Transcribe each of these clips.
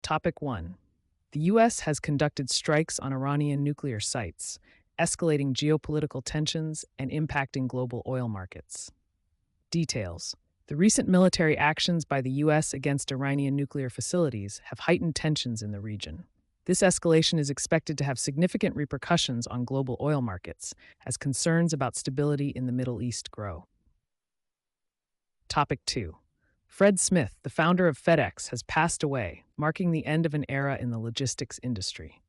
Topic 1. The U.S. has conducted strikes on Iranian nuclear sites, escalating geopolitical tensions and impacting global oil markets. Details. The recent military actions by the U.S. against Iranian nuclear facilities have heightened tensions in the region. This escalation is expected to have significant repercussions on global oil markets as concerns about stability in the Middle East grow. Topic 2. Fred Smith, the founder of FedEx, has passed away, marking the end of an era in the logistics industry.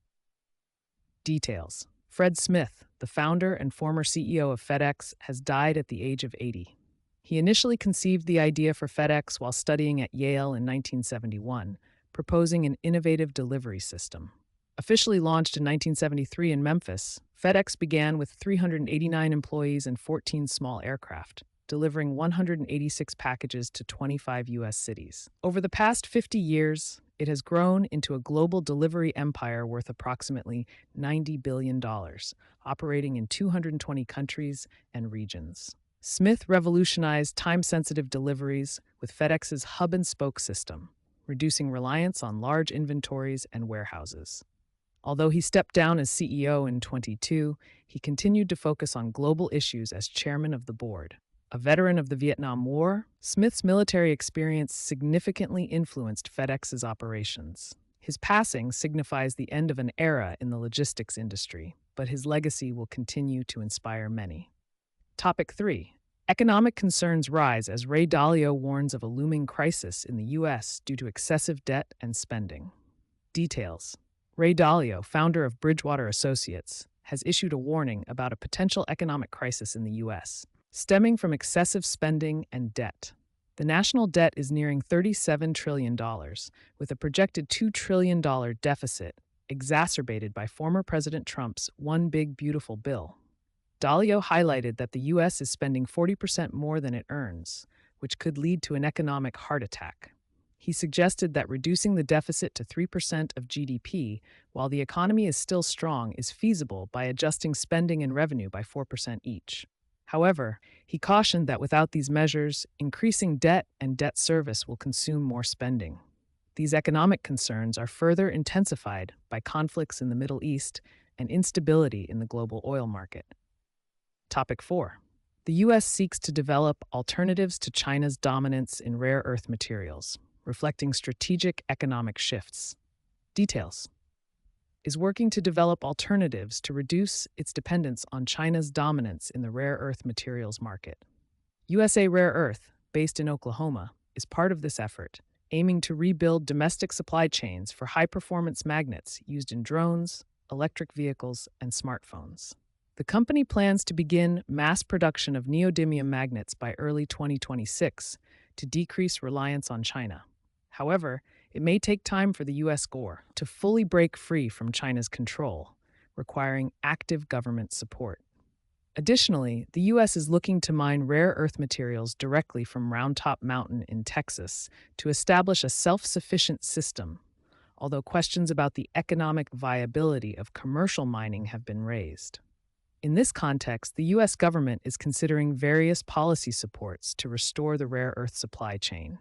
Details. Fred Smith, the founder and former CEO of FedEx, has died at the age of 80. He initially conceived the idea for FedEx while studying at Yale in 1971, proposing an innovative delivery system. Officially launched in 1973 in Memphis, FedEx began with 389 employees and 14 small aircraft, delivering 186 packages to 25 U.S. cities. Over the past 50 years, it has grown into a global delivery empire worth approximately $90 billion, operating in 220 countries and regions. Smith revolutionized time-sensitive deliveries with FedEx's hub-and-spoke system, reducing reliance on large inventories and warehouses. Although he stepped down as CEO in 2022, he continued to focus on global issues as chairman of the board. A veteran of the Vietnam War, Smith's military experience significantly influenced FedEx's operations. His passing signifies the end of an era in the logistics industry, but his legacy will continue to inspire many. Topic 3. Economic concerns rise as Ray Dalio warns of a looming crisis in the U.S. due to excessive debt and spending. Details. Ray Dalio, founder of Bridgewater Associates, has issued a warning about a potential economic crisis in the U.S., stemming from excessive spending and debt. The national debt is nearing $37 trillion, with a projected $2 trillion deficit, exacerbated by former President Trump's One Big Beautiful Bill. Dalio highlighted that the U.S. is spending 40% more than it earns, which could lead to an economic heart attack. He suggested that reducing the deficit to 3% of GDP while the economy is still strong is feasible by adjusting spending and revenue by 4% each. However, he cautioned that without these measures, increasing debt and debt service will consume more spending. These economic concerns are further intensified by conflicts in the Middle East and instability in the global oil market. Topic 4. The U.S. seeks to develop alternatives to China's dominance in rare earth materials, reflecting strategic economic shifts. Details. Is working to develop alternatives to reduce its dependence on China's dominance in the rare earth materials market. USA Rare Earth, based in Oklahoma, is part of this effort, aiming to rebuild domestic supply chains for high-performance magnets used in drones, electric vehicles, and smartphones. The company plans to begin mass production of neodymium magnets by early 2026 to decrease reliance on China. However, it may take time for the U.S. core to fully break free from China's control, requiring active government support. Additionally, the U.S. is looking to mine rare earth materials directly from Round Top Mountain in Texas to establish a self-sufficient system, although questions about the economic viability of commercial mining have been raised. In this context, the U.S. government is considering various policy supports to restore the rare earth supply chain.